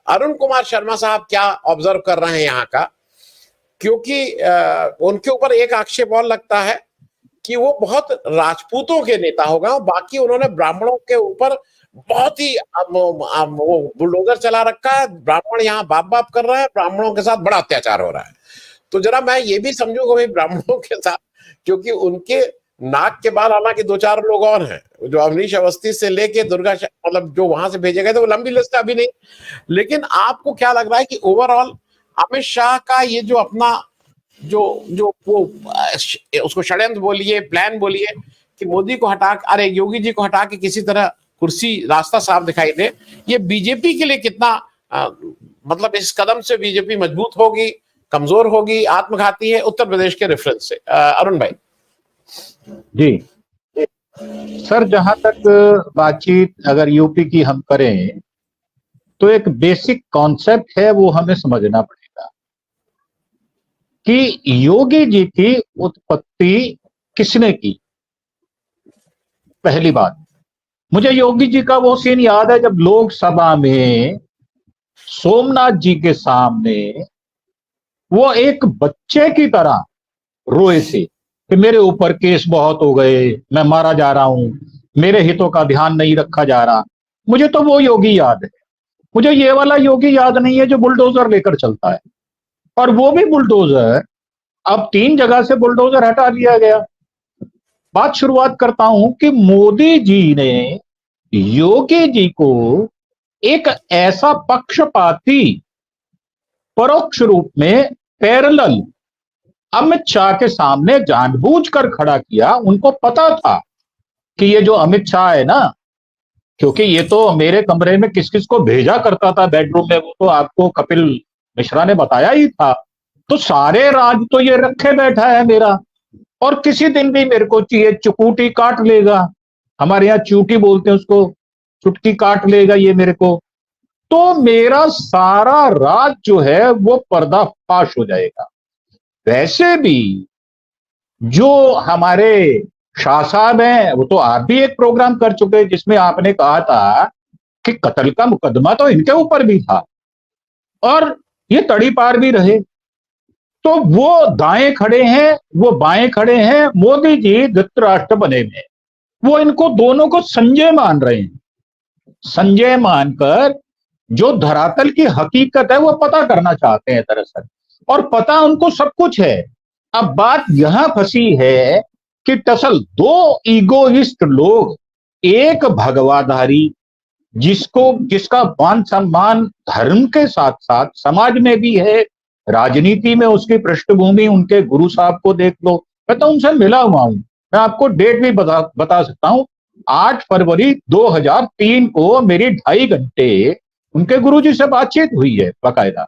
अरुण कुमार शर्मा साहब क्या ऑब्जर्व कर रहे हैं यहाँ का, क्योंकि उनके ऊपर एक आक्षेप और लगता है कि वो बहुत राजपूतों के नेता हो गए, बाकी उन्होंने ब्राह्मणों के ऊपर बहुत ही वो बुलडोजर चला रखा है, ब्राह्मण यहाँ बाप बाप कर रहे हैं, ब्राह्मणों के साथ बड़ा अत्याचार हो रहा है। तो जरा मैं ये भी समझूंगा भाई ब्राह्मणों के साथ, क्योंकि उनके नाक के बाद हालांकि 2-4 लोग और हैं, जो अवनीश अवस्थी से लेके दुर्गा मतलब जो वहां से भेजे गए थे, वो लंबी लिस्ट अभी नहीं। लेकिन आपको क्या लग रहा है कि ओवरऑल अमित शाह का ये जो अपना जो जो वो उसको षड्यंत्र बोलिए, प्लान बोलिए, कि मोदी को हटा, अरे योगी जी को हटा के किसी तरह कुर्सी रास्ता साफ दिखाई दे, ये बीजेपी के लिए कितना मतलब इस कदम से बीजेपी मजबूत होगी, कमजोर होगी, आत्मघाती है उत्तर प्रदेश के रेफरेंस से? अरुण भाई जी सर, जहां तक बातचीत अगर यूपी की हम करें तो एक बेसिक कॉन्सेप्ट है, वो हमें समझना पड़ेगा कि योगी जी की उत्पत्ति किसने की। पहली बात, मुझे योगी जी का वो सीन याद है जब लोकसभा में सोमनाथ जी के सामने वो एक बच्चे की तरह रोए थे कि मेरे ऊपर केस बहुत हो गए, मैं मारा जा रहा हूं, मेरे हितों का ध्यान नहीं रखा जा रहा। मुझे तो वो योगी याद है, मुझे ये वाला योगी याद नहीं है जो बुलडोजर लेकर चलता है। और वो भी बुलडोजर, अब 3 जगह से बुलडोजर हटा दिया गया। बात शुरुआत करता हूं कि मोदी जी ने योगी जी को एक ऐसा पक्षपाती परोक्ष रूप में पैरेलल अमित शाह के सामने जानबूझकर खड़ा किया। उनको पता था कि ये जो अमित शाह है ना, क्योंकि ये तो मेरे कमरे में किस किस को भेजा करता था बेडरूम में, वो तो आपको कपिल मिश्रा ने बताया ही था। तो सारे राज तो ये रखे बैठा है मेरा, और किसी दिन भी मेरे को चाहिए चुकूटी काट लेगा। हमारे यहाँ चूटी बोलते हैं उसको, चुटकी काट लेगा ये मेरे को। तो मेरा सारा राज जो है वो पर्दाफाश हो जाएगा। वैसे भी जो हमारे शाह साहब हैं, वो तो आप भी एक प्रोग्राम कर चुके हैं जिसमें आपने कहा था कि कत्ल का मुकदमा तो इनके ऊपर भी था और ये तड़ी पार भी रहे। तो वो दाएं खड़े हैं, वो बाएं खड़े हैं, मोदी जी धृतराष्ट्र बने में, वो इनको दोनों को संजय मान रहे हैं। संजय मानकर जो धरातल की हकीकत है वो पता करना चाहते हैं दरअसल, और पता उनको सब कुछ है। अब बात यहां फंसी है कि दरअसल 2 ईगोइस्ट लोग, एक भगवाधारी जिसका मान सम्मान धर्म के साथ साथ समाज में भी है, राजनीति में उसकी पृष्ठभूमि, उनके गुरु साहब को देख लो, मैं तो उनसे मिला हुआ हूं, मैं आपको डेट भी बता सकता हूं। 8 फरवरी 2003 को मेरी 2.5 घंटे उनके गुरुजी से बातचीत हुई है बाकायदा।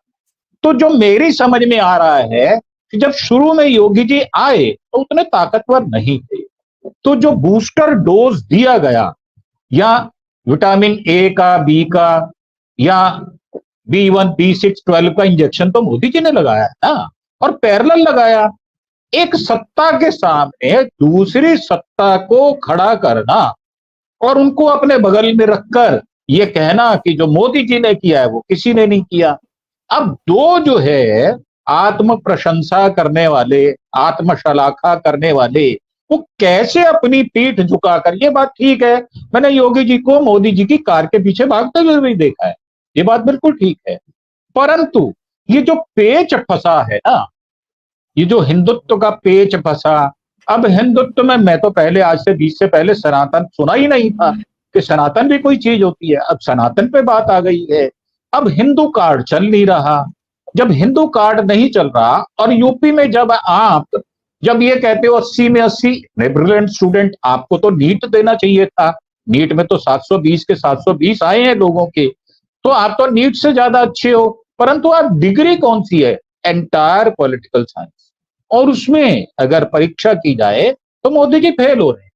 तो जो मेरी समझ में आ रहा है कि जब शुरू में योगी जी आए तो उतने ताकतवर नहीं थे, तो जो बूस्टर डोज दिया गया, या विटामिन ए का, बी का, या B1 B6 12 का इंजेक्शन तो मोदी जी ने लगाया है ना, और पैरेलल लगाया। एक सत्ता के सामने दूसरी सत्ता को खड़ा करना और उनको अपने बगल में रखकर ये कहना कि जो मोदी जी ने किया है वो किसी ने नहीं किया। अब 2 जो है आत्म प्रशंसा करने वाले, आत्मशलाघा करने वाले, वो कैसे अपनी पीठ झुकाकर, ये बात ठीक है, मैंने योगी जी को मोदी जी की कार के पीछे भागते हुए भी देखा है, ये बात बिल्कुल ठीक है। परंतु ये जो पेच फंसा है ना, ये जो हिंदुत्व का पेच फंसा, अब हिंदुत्व में मैं तो पहले, आज से 20 से पहले सनातन सुना ही नहीं था कि सनातन भी कोई चीज होती है। अब सनातन पे बात आ गई है। अब हिंदू कार्ड चल नहीं रहा। जब हिंदू कार्ड नहीं चल रहा, और यूपी में जब ये कहते हो 80 में 80, ब्रिलियंट स्टूडेंट, आपको तो नीट देना चाहिए था। नीट में तो 720 के 720 आए हैं लोगों के, तो आप तो नीट से ज्यादा अच्छे हो। परंतु आप डिग्री कौन सी है? एंटायर पॉलिटिकल साइंस, और उसमें अगर परीक्षा की जाए तो मोदी जी फेल हो रहे हैं।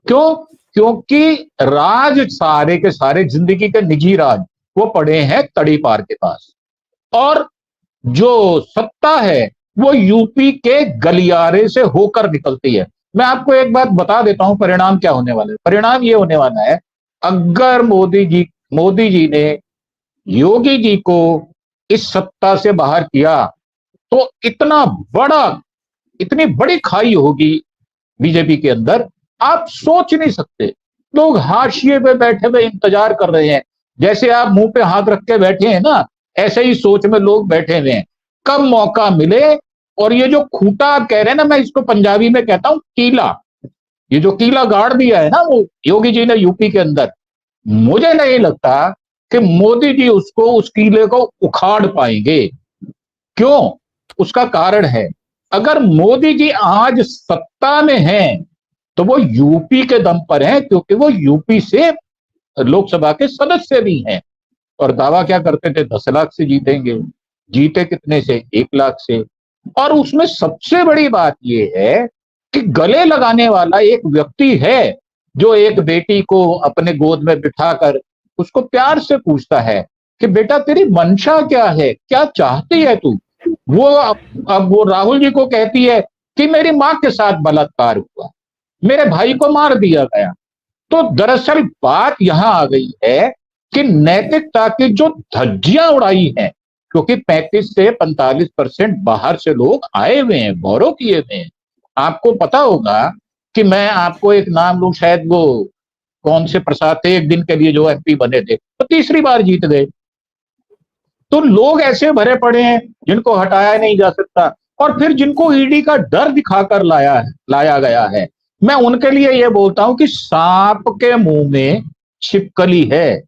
क्यों? क्योंकि राज, सारे के सारे जिंदगी के निजी राज वो पड़े हैं तड़ी पार के पास, और जो सत्ता है वो यूपी के गलियारे से होकर निकलती है। मैं आपको एक बात बता देता हूं, परिणाम क्या होने वाला है। परिणाम ये होने वाला है, अगर मोदी जी ने योगी जी को इस सत्ता से बाहर किया तो इतनी बड़ी खाई होगी बीजेपी के अंदर, आप सोच नहीं सकते। लोग हाशिए पे बैठे हुए इंतजार कर रहे हैं, जैसे आप मुंह पे हाथ रख के बैठे हैं ना, ऐसे ही सोच में लोग बैठे हुए हैं कब मौका मिले। और ये जो खूंटा आप कह रहे हैं ना, मैं इसको पंजाबी में कहता हूं कीला, ये जो कीला गाड़ दिया है ना वो योगी जी ने यूपी के अंदर, मुझे नहीं लगता कि मोदी जी उस कीले को उखाड़ पाएंगे। क्यों? उसका कारण है, अगर मोदी जी आज सत्ता में हैं तो वो यूपी के दम पर हैं, क्योंकि वो यूपी से लोकसभा के सदस्य भी हैं। और दावा क्या करते थे, 10 लाख से जीतेंगे, जीते कितने से? 1 लाख से। और उसमें सबसे बड़ी बात यह है कि गले लगाने वाला एक व्यक्ति है जो एक बेटी को अपने गोद में बिठाकर उसको प्यार से पूछता है कि बेटा तेरी मंशा क्या है, क्या चाहती है तू? वो अब वो राहुल जी को कहती है कि मेरी मां के साथ बलात्कार हुआ, मेरे भाई को मार दिया गया। तो दरअसल बात यहां आ गई है कि नैतिकता की जो धज्जियां उड़ाई हैं, क्योंकि 35 से 45% बाहर से लोग आए हुए हैं, गौरव किए हुए हैं। आपको पता होगा कि मैं आपको एक नाम लूं, शायद वो कौन से प्रसाद थे एक दिन के लिए जो एमपी बने थे, तो तीसरी बार जीत गए। तो लोग ऐसे भरे पड़े हैं जिनको हटाया नहीं जा सकता, और फिर जिनको ईडी का डर दिखाकर लाया गया है, मैं उनके लिए यह बोलता हूं कि सांप के मुंह में छिपकली है,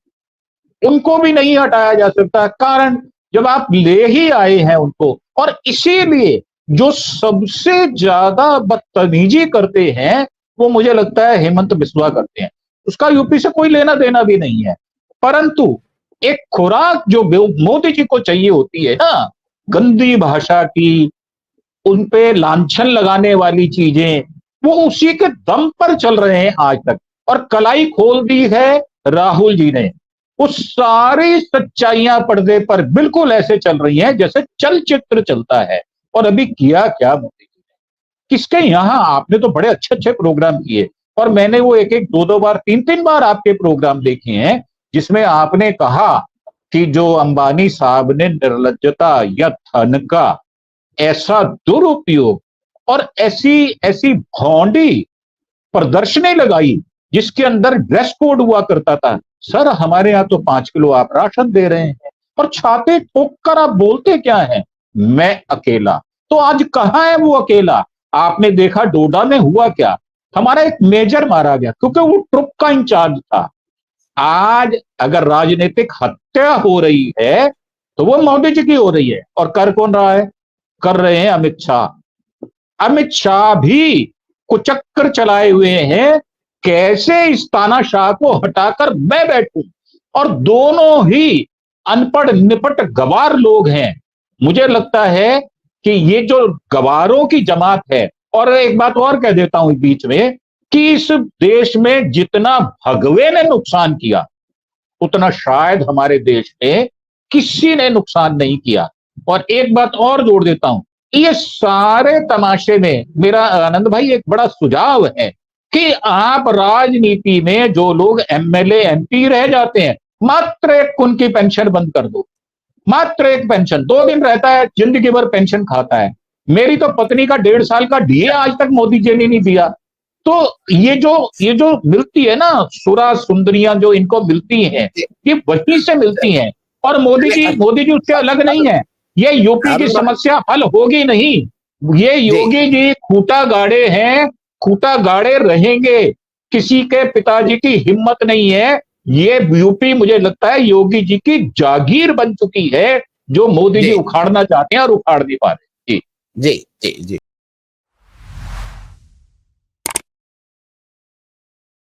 उनको भी नहीं हटाया जा सकता। कारण जब आप ले ही आए हैं उनको, और इसीलिए जो सबसे ज्यादा बदतमीजी करते हैं वो मुझे लगता है हेमंत बिस्वा करते हैं। उसका यूपी से कोई लेना देना भी नहीं है, परंतु एक खुराक जो मोदी जी को चाहिए होती है ना, गंदी भाषा की, उनपे लांछन लगाने वाली चीजें, वो उसी के दम पर चल रहे हैं आज तक। और कलाई खोल दी है राहुल जी ने, वो सारी सच्चाइयां पर्दे पर बिल्कुल ऐसे चल रही हैं जैसे चलचित्र चलता है। और अभी किया क्या मोदी जी ने, किसके यहां आपने तो बड़े अच्छे अच्छे प्रोग्राम किए, और मैंने वो एक एक दो दो बार 3 3 बार आपके प्रोग्राम देखे हैं, जिसमें आपने कहा कि जो अंबानी साहब ने निर्लज्जता या धन का ऐसा दुरुपयोग और ऐसी ऐसी भौंडी प्रदर्शनी लगाई जिसके अंदर ड्रेस कोड हुआ करता था। सर हमारे यहां तो 5 किलो आप राशन दे रहे हैं, और छाते ठोक कर आप बोलते क्या है, मैं अकेला। तो आज कहां है वो अकेला? आपने देखा डोडा में हुआ क्या, हमारा एक मेजर मारा गया क्योंकि वो ट्रुप का इंचार्ज था। आज अगर राजनीतिक हत्या हो रही है तो वो मोदी जी की हो रही है, और कर कौन रहा है? कर रहे हैं अमित शाह। अमित शाह भी कुचक्कर चलाए हुए हैं, कैसे इस तानाशाह को हटाकर मैं बैठूं। और दोनों ही अनपढ़ निपट गवार लोग हैं। मुझे लगता है कि ये जो गवारों की जमात है, और एक बात और कह देता हूं बीच में, कि इस देश में जितना भगवे ने नुकसान किया उतना शायद हमारे देश में किसी ने नुकसान नहीं किया। और एक बात और जोड़ देता हूं, ये सारे तमाशे में मेरा आनंद भाई एक बड़ा सुझाव है कि आप राजनीति में जो लोग एमएलए एमपी रह जाते हैं, मात्र एक उनकी पेंशन बंद कर दो, मात्र एक पेंशन, 2 दिन रहता है, जिंदगी भर पेंशन खाता है। मेरी तो पत्नी का 1.5 साल का डीए आज तक मोदी जी ने नहीं दिया। तो ये जो मिलती है ना सुरा सुंदरियां जो इनको मिलती हैं, ये वहीं से मिलती हैं। और मोदी जी उससे अलग नहीं है। ये यूपी की समस्या हल होगी नहीं, ये योगी जी खूंटा गाड़े हैं, खूंटा गाड़े रहेंगे। किसी के पिताजी की हिम्मत नहीं है। ये यूपी मुझे लगता है योगी जी की जागीर बन चुकी है, जो मोदी जी उखाड़ना चाहते हैं और उखाड़ नहीं पा रहे। जी जी जी जी।